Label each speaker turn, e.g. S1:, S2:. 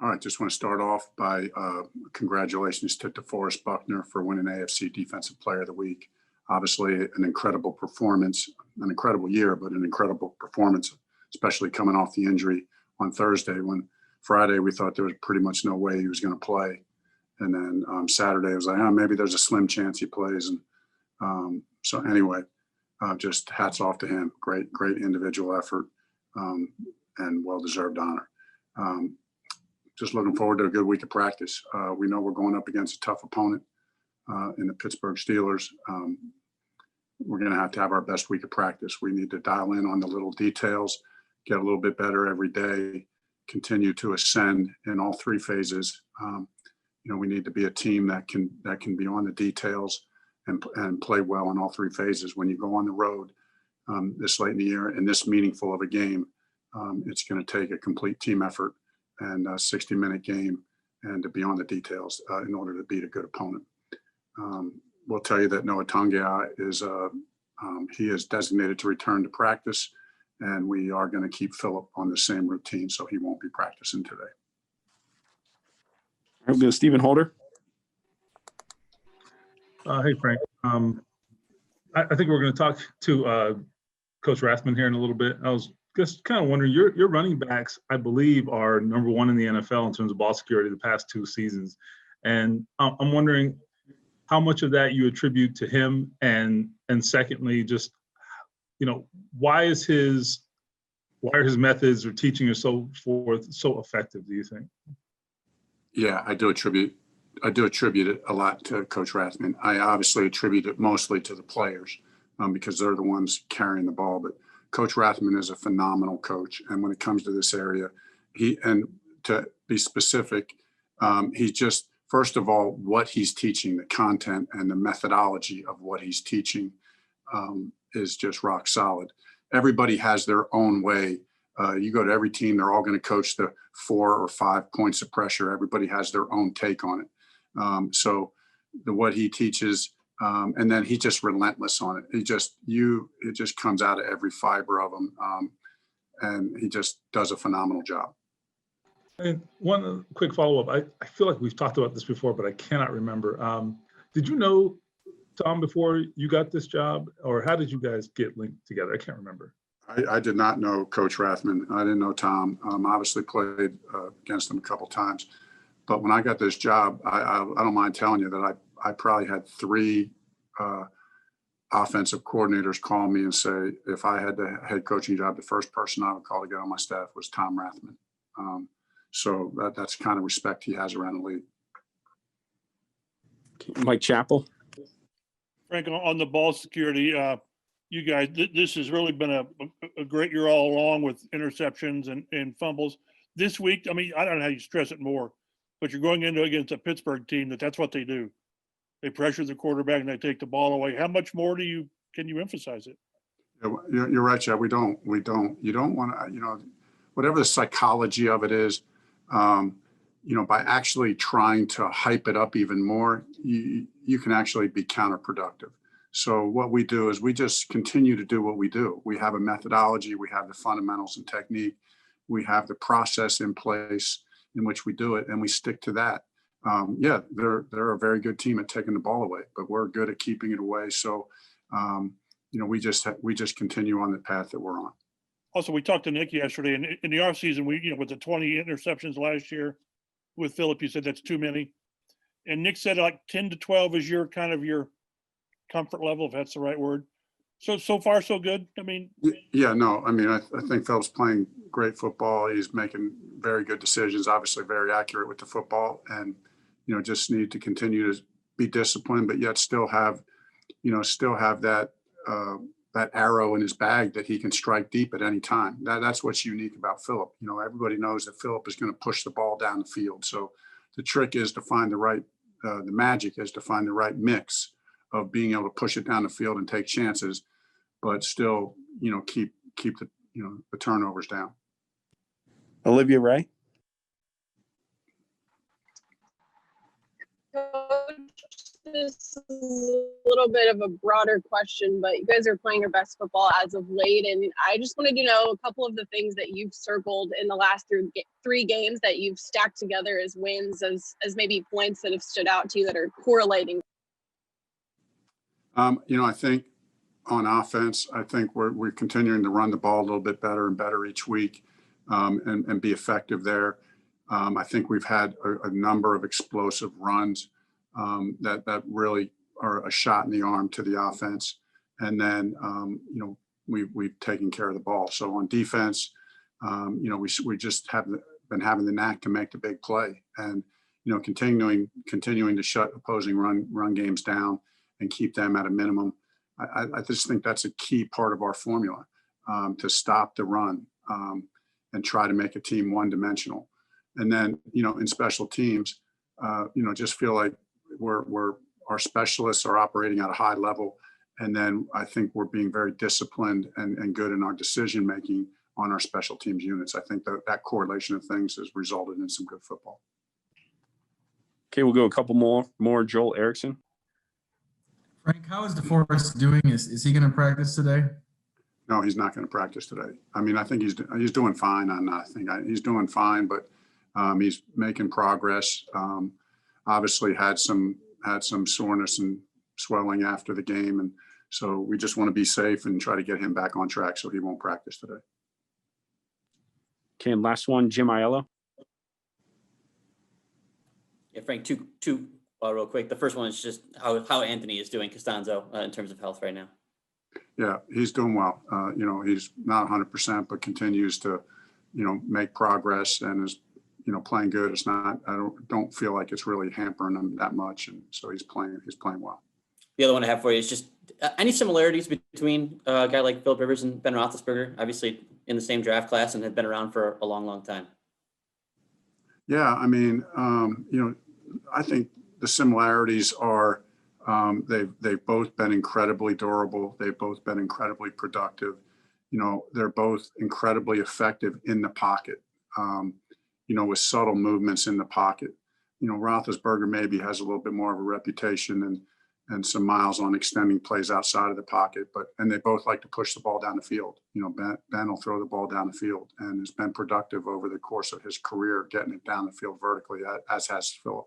S1: All right, just want to start off by congratulations to DeForest Buckner for winning AFC Defensive Player of the Week. Obviously, an incredible performance, an incredible year, but an incredible performance, especially coming off the injury on Thursday, when Friday we thought there was pretty much no way he was going to play. And then Saturday it was like, maybe there's a slim chance he plays. And so anyway, just hats off to him. Great individual effort and well-deserved honor. Just looking forward to a good week of practice. We know we're going up against a tough opponent in the Pittsburgh Steelers. We're going to have our best week of practice. We need to dial in on the little details, get a little bit better every day, continue to ascend in all three phases. We need to be a team that can be on the details and play well in all three phases. When you go on the road this late in the year and this meaningful of a game, it's going to take a complete team effort and a 60-minute game and to be on the details in order to beat a good opponent. We'll tell you that Noah Tongia he is designated to return to practice, and we are going to keep Philip on the same routine, so he won't be practicing today.
S2: We'll go to Stephen Holder.
S3: Hey, Frank. I think we're going to talk to Coach Rathman here in a little bit. I was just kind of wondering, your running backs, I believe, are number one in the NFL in terms of ball security the past 2 seasons. And I'm wondering how much of that you attribute to him, and secondly, just, why are his methods or teaching or so forth so effective, do you think?
S1: Yeah, I do attribute it a lot to Coach Rathman. I obviously attribute it mostly to the players because they're the ones carrying the ball. But Coach Rathman is a phenomenal coach. And when it comes to this area, to be specific, he's just, first of all, what he's teaching, the content and the methodology of what he's teaching is just rock solid. Everybody has their own way. You go to every team, they're all going to coach the 4 or 5 points of pressure. Everybody has their own take on it. So what he teaches, and then he's just relentless on it. It just comes out of every fiber of him. And he just does a phenomenal job.
S3: And one quick follow-up. I feel like we've talked about this before, but I cannot remember. Did you know Tom before you got this job, or how did you guys get linked together? I can't remember.
S1: I did not know Coach Rathman. I didn't know Tom. Obviously played against him a couple times. But when I got this job, I don't mind telling you that I probably had 3 offensive coordinators call me and say, if I had the head coaching job, the first person I would call to get on my staff was Tom Rathman. So that's the kind of respect he has around the league.
S2: Mike Chappell.
S4: Frank, on the ball security, you guys, this has really been a great year all along with interceptions and fumbles. This week, I don't know how you stress it more, but you're going against a Pittsburgh team that's what they do. They pressure the quarterback and they take the ball away. How much more can you emphasize it?
S1: You're right, Chad. You don't want to, whatever the psychology of it is, by actually trying to hype it up even more, you can actually be counterproductive. So what we do is we just continue to do what we do. We have a methodology, we have the fundamentals and technique, we have the process in place in which we do it, and we stick to that. They're a very good team at taking the ball away, but we're good at keeping it away. So, we just continue on the path that we're on.
S4: Also, we talked to Nick yesterday, and in the offseason, with the 20 interceptions last year with Philip, you said that's too many. And Nick said like 10 to 12 is your comfort level, if that's the right word. So far, so good. I think Philip's playing great football. He's making very good decisions, obviously very accurate with the football, and, just need to continue to be disciplined, but yet still have that arrow in his bag that he can strike deep at any time. That's what's unique about Philip. Everybody knows that Philip is going to push the ball down the field. So the trick is to find the magic is to find the right mix of being able to push it down the field and take chances, but still, keep the turnovers down.
S2: Olivia Ray.
S5: this is a little bit of a broader question, but you guys are playing your best football as of late. And I just wanted to know a couple of the things that you've circled in the last three games that you've stacked together as wins, as maybe points that have stood out to you that are correlating.
S1: I think on offense, I think we're continuing to run the ball a little bit better and better each week, and be effective there. I think we've had a number of explosive runs that really are a shot in the arm to the offense. And then, we've taken care of the ball. So on defense, we just have been having the knack to make the big play, and, continuing to shut opposing run games down and keep them at a minimum. I just think that's a key part of our formula, to stop the run, and try to make a team one-dimensional. And then, in special teams, just feel like our specialists are operating at a high level. And then I think we're being very disciplined and good in our decision-making on our special teams units. I think that correlation of things has resulted in some good football.
S2: Okay, we'll go a couple more. Joel Erickson.
S6: Frank, how is DeForest doing? Is he going to practice today?
S1: No, he's not going to practice today. I mean, I think he's doing fine. He's doing fine, but he's making progress. Obviously had some soreness and swelling after the game, and so we just want to be safe and try to get him back on track so he won't practice today.
S2: Okay, and last one, Jim Aiello.
S7: Yeah, Frank, two real quick. The first one is just how Anthony is doing, Costanzo, in terms of health right now.
S1: Yeah, he's doing well. He's not 100%, but continues to, make progress and is, playing good. It's not. I don't feel like it's really hampering him that much, and so he's playing well.
S7: The other one I have for you is just any similarities between a guy like Philip Rivers and Ben Roethlisberger, obviously in the same draft class and have been around for a long, long time.
S1: Yeah, I mean, I think the similarities are they've both been incredibly durable. They've both been incredibly productive. They're both incredibly effective in the pocket, with subtle movements in the pocket. Roethlisberger maybe has a little bit more of a reputation and some miles on extending plays outside of the pocket, and they both like to push the ball down the field. Ben will throw the ball down the field and has been productive over the course of his career, getting it down the field vertically, as has Philip.